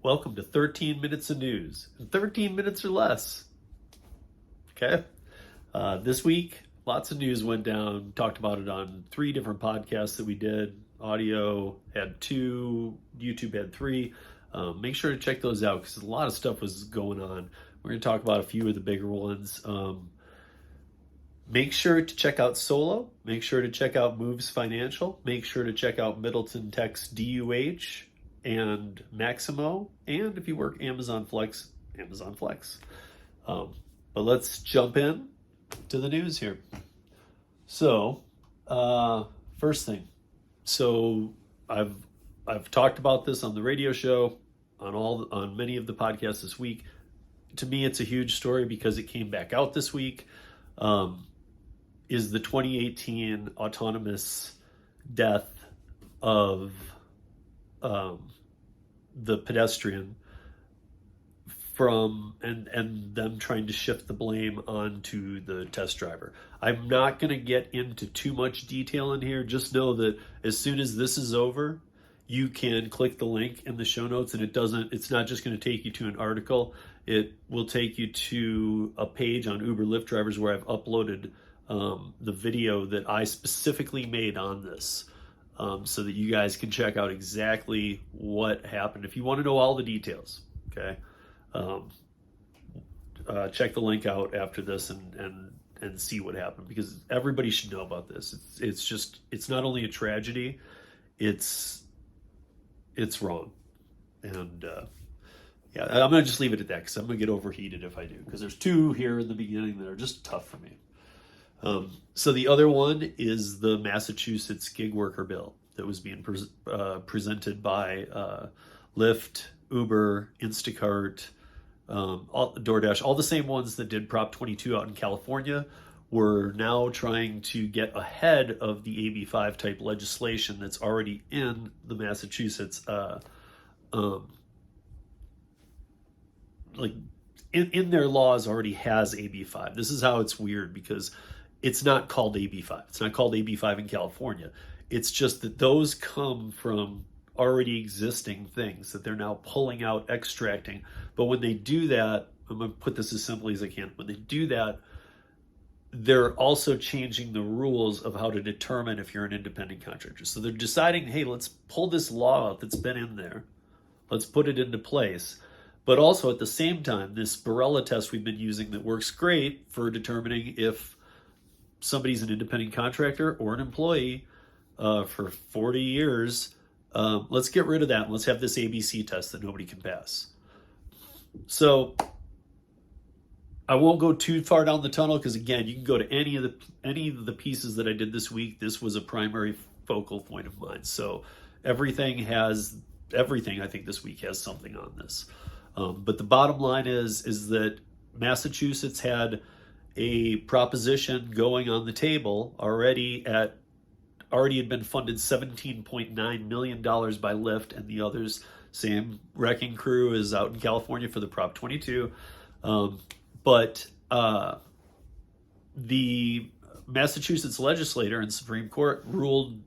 Welcome to 13 minutes of news in 13 minutes or less. Okay. This week, lots of news went down. Talked about it on 3 different podcasts that we did. Audio had 2, YouTube had 3. Make sure to check those out because a lot of stuff was going on. We're going to talk about a few of the bigger ones. Make sure to check out Solo. Make sure to check out Moves Financial. Make sure to check out Middleton Tech's DUH and Maximo. And if you work Amazon Flex, Amazon Flex. But let's jump in to the news here. So, first thing. So I've talked about this on the radio show, on many of the podcasts this week. To me, it's a huge story because it came back out this week. Is the 2018 autonomous death of the pedestrian and them trying to shift the blame onto the test driver. I'm not going to get into too much detail in here. Just know that as soon as this is over, you can click the link in the show notes, and it's not just going to take you to an article. It will take you to a page on Uber Lyft drivers where I've uploaded the video that I specifically made on this, so that you guys can check out exactly what happened. If you want to know all the details, okay, check the link out after this and see what happened, because everybody should know about this. It's not only a tragedy, it's wrong. And yeah, I'm going to just leave it at that because I'm going to get overheated if I do, because there's 2 here in the beginning that are just tough for me. So the other one is the Massachusetts gig worker bill that was being presented by Lyft, Uber, Instacart, DoorDash, all the same ones that did Prop 22 out in California. Were now trying to get ahead of the AB5 type legislation that's already in the Massachusetts, in their laws already has AB5. This is how it's weird, because it's not called AB5. It's not called AB5 in California. It's just that those come from already existing things that they're now pulling out, extracting. But when they do that, I'm going to put this as simply as I can. When they do that, they're also changing the rules of how to determine if you're an independent contractor. So they're deciding, hey, let's pull this law out that's been in there. Let's put it into place. But also at the same time, this Barella test we've been using that works great for determining if somebody's an independent contractor or an employee for 40 years, let's get rid of that and let's have this ABC test that nobody can pass. So I won't go too far down the tunnel because, again, you can go to any of the pieces that I did this week. This was a primary focal point of mine. So everything I think this week has something on this. But the bottom line is that Massachusetts had a proposition going on the table already had been funded $17.9 million by Lyft and the others. Same wrecking crew is out in California for the Prop 22. But the Massachusetts legislator and Supreme Court ruled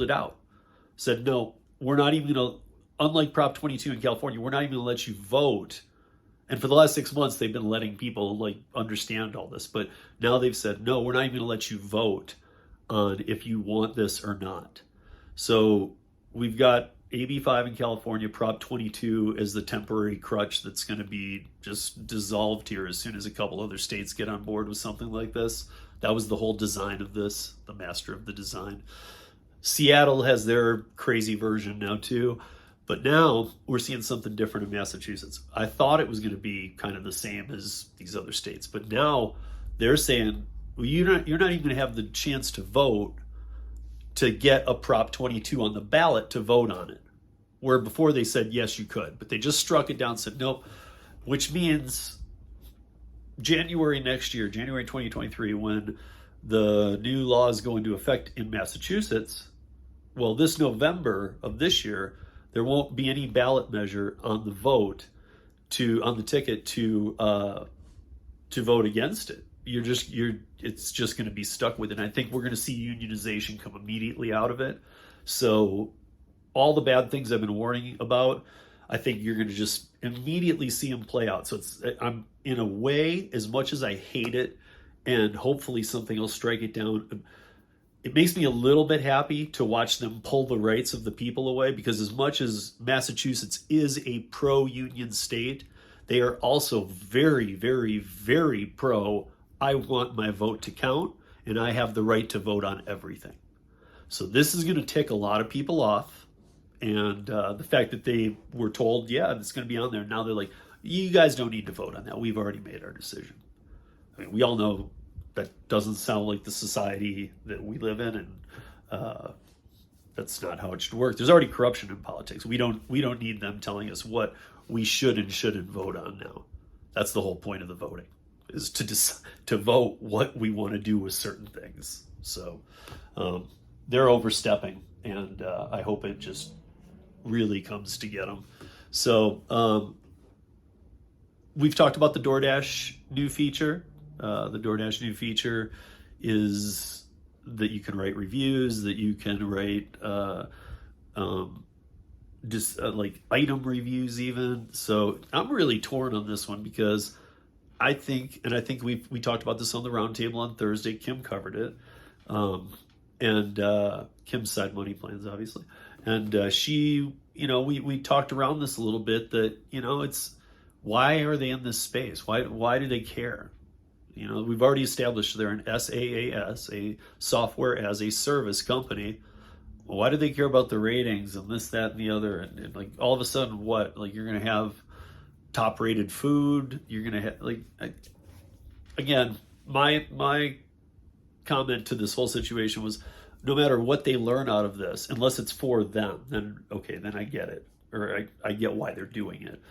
it out. Said, no, we're not even going to, unlike Prop 22 in California, we're not even going to let you vote. And for the last 6 months, they've been letting people understand all this. But now they've said, no, we're not even going to let you vote on if you want this or not. So we've got AB5 in California, Prop 22 is the temporary crutch that's going to be just dissolved here as soon as a couple other states get on board with something like this. That was the whole design of this, the master of the design. Seattle has their crazy version now too. But now we're seeing something different in Massachusetts. I thought it was going to be kind of the same as these other states. But now they're saying, well, you're not even going to have the chance to vote to get a Prop 22 on the ballot to vote on it. Where before they said, yes, you could. But they just struck it down and said, nope. Which means January next year, January 2023, when the new laws go into effect in Massachusetts, well, this November of this year, there won't be any ballot measure on the on the ticket to vote against it. It's just going to be stuck with it. And I think we're going to see unionization come immediately out of it. So all the bad things I've been warning about, I think you're going to just immediately see them play out. So I'm in a way, as much as I hate it, and hopefully something will strike it down. It makes me a little bit happy to watch them pull the rights of the people away, because as much as Massachusetts is a pro-union state, they are also very, very, very pro, I want my vote to count, and I have the right to vote on everything. So this is going to tick a lot of people off. And the fact that they were told, yeah, it's going to be on there. Now they're like, you guys don't need to vote on that. We've already made our decision. I mean, we all know that doesn't sound like the society that we live in, and that's not how it should work. There's already corruption in politics. We don't need them telling us what we should and shouldn't vote on now. That's the whole point of the voting, is to vote what we want to do with certain things. So they're overstepping, and I hope it just really comes to get them. So we've talked about the DoorDash new feature. The DoorDash new feature is that you can write reviews, that you can write like item reviews even. So I'm really torn on this one, because I think we talked about this on the roundtable on Thursday. Kim covered it, and Kim's Side Money Plans, obviously. And she, we talked around this a little bit, that, it's, why are they in this space? Why do they care? We've already established they're an SaaS, a software as a service company. Why do they care about the ratings and this, that, and the other? And like, all of a sudden, what? Like, you're going to have top rated food. You're going to have, again, my comment to this whole situation was, no matter what they learn out of this, unless it's for them, then okay, then I get it. Or I get why they're doing it.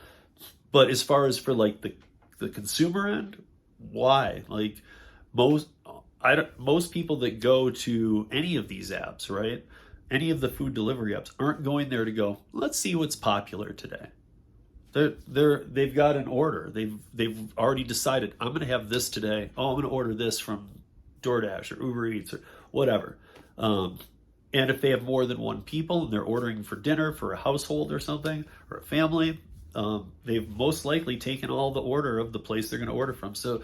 But as far as for like the consumer end, why? Like most people that go to any of these apps, right? Any of the food delivery apps aren't going there to go, let's see what's popular today. They've got an order. They've already decided, I'm going to have this today. Oh, I'm going to order this from DoorDash or Uber Eats or whatever. And if they have more than one people and they're ordering for dinner for a household or something, or a family, they've most likely taken all the order of the place they're going to order from. So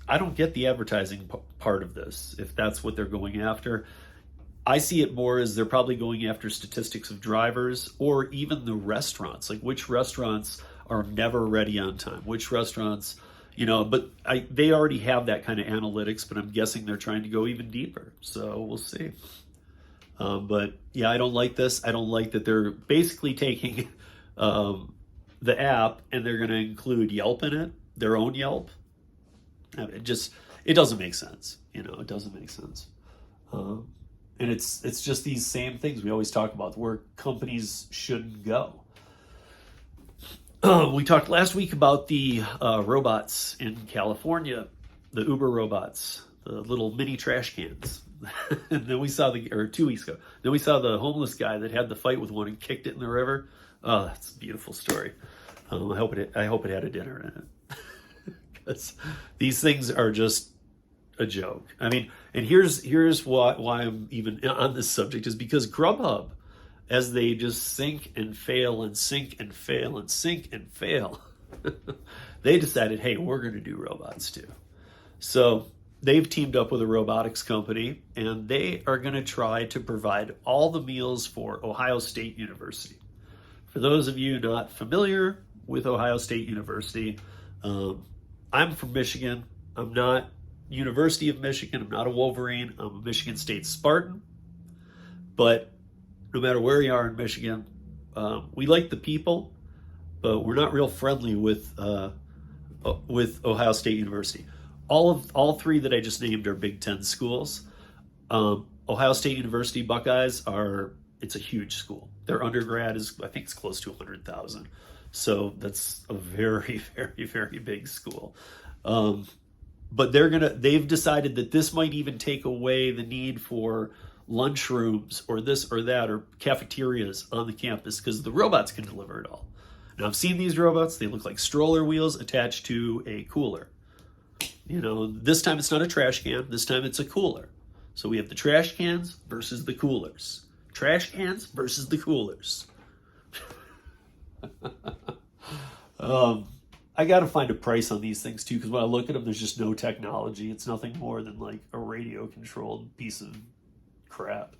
I don't get the advertising part of this, if that's what they're going after. I see it more as they're probably going after statistics of drivers, or even the restaurants, like which restaurants are never ready on time, which restaurants, but they already have that kind of analytics, but I'm guessing they're trying to go even deeper. So we'll see. But yeah, I don't like this. I don't like that they're basically taking the app and they're going to include Yelp in it, their own Yelp. It doesn't make sense. It doesn't make sense. And it's just these same things we always talk about, where companies shouldn't go. We talked last week about the robots in California, the Uber robots, the little mini trash cans. And then we saw 2 weeks ago, then we saw the homeless guy that had the fight with one and kicked it in the river. Oh, that's a beautiful story. I hope it had a dinner in it. Because these things are just a joke. I mean, and here's why I'm even on this subject, is because Grubhub, as they just sink and fail and sink and fail and sink and fail, they decided, hey, we're going to do robots too. So they've teamed up with a robotics company, and they are going to try to provide all the meals for Ohio State University. For those of you not familiar with Ohio State University, I'm from Michigan. I'm not University of Michigan. I'm not a Wolverine. I'm a Michigan State Spartan. But no matter where you are in Michigan, we like the people, but we're not real friendly with Ohio State University. All three that I just named are Big Ten schools. Ohio State University Buckeyes it's a huge school. Their undergrad I think it's close to 100,000. So that's a very, very, very big school. But they've decided that this might even take away the need for lunchrooms or this or that or cafeterias on the campus, because the robots can deliver it all. Now, I've seen these robots. They look like stroller wheels attached to a cooler. This time it's not a trash can. This time it's a cooler. So we have the trash cans versus the coolers. Trash cans versus the coolers. I got to find a price on these things too, because when I look at them, there's just no technology. It's nothing more than like a radio controlled piece of crap.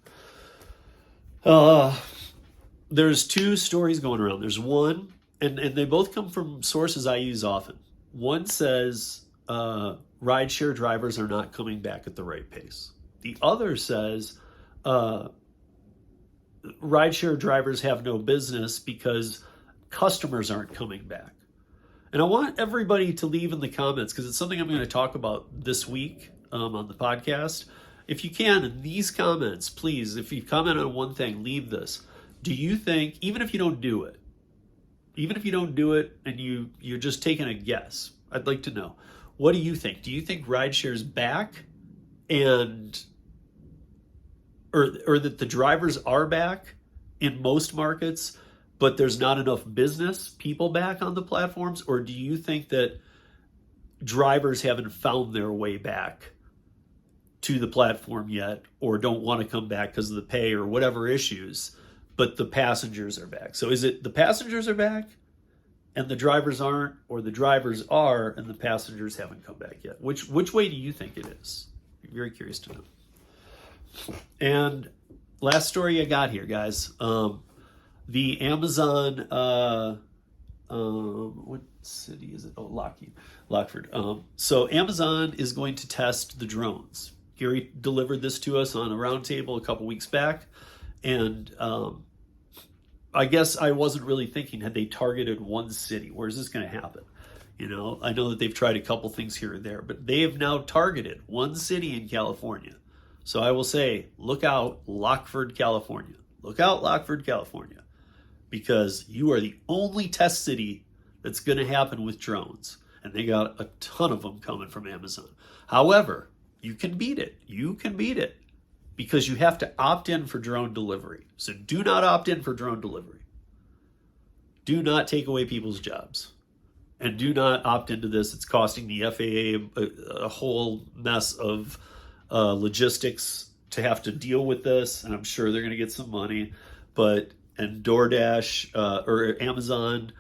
There's two stories going around. There's one, and they both come from sources I use often. One says rideshare drivers are not coming back at the right pace. The other says rideshare drivers have no business because customers aren't coming back. And I want everybody to leave in the comments, because it's something I'm going to talk about this week on the podcast. If you can, in these comments, please, if you comment on one thing, leave this. Do you think, even if you don't do it, and you're just taking a guess, I'd like to know, what do you think? Do you think rideshare's back or that the drivers are back in most markets, but there's not enough people back on the platforms? Or do you think that drivers haven't found their way back to the platform yet, or don't want to come back because of the pay or whatever issues, but the passengers are back? So is it the passengers are back and the drivers aren't, or the drivers are and the passengers haven't come back yet? Which way do you think it is? I'm very curious to know. And last story I got here, guys. The Amazon, what city is it? Oh, Lockeford. So Amazon is going to test the drones. Gary delivered this to us on a roundtable a couple weeks back. And I guess I wasn't really thinking, had they targeted one city? Where is this going to happen? You know, I know that they've tried a couple things here and there, but they have now targeted one city in California. So I will say, look out, Lockeford, California. Look out, Lockeford, California, because you are the only test city that's going to happen with drones. And they got a ton of them coming from Amazon. However, you can beat it. You can beat it because you have to opt in for drone delivery. So do not opt in for drone delivery. Do not take away people's jobs. And do not opt into this. It's costing the FAA a whole mess of logistics to have to deal with this, and I'm sure they're going to get some money. And DoorDash or Amazon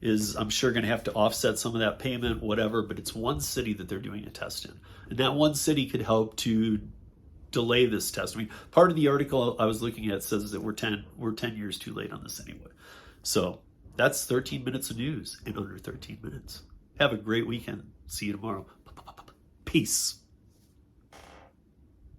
is, I'm sure, going to have to offset some of that payment, whatever. But it's one city that they're doing a test in, and that one city could help to delay this test. I mean, part of the article I was looking at says that we're 10 years too late on this anyway. So that's 13 minutes of news in under 13 minutes. Have a great weekend. See you tomorrow. Peace.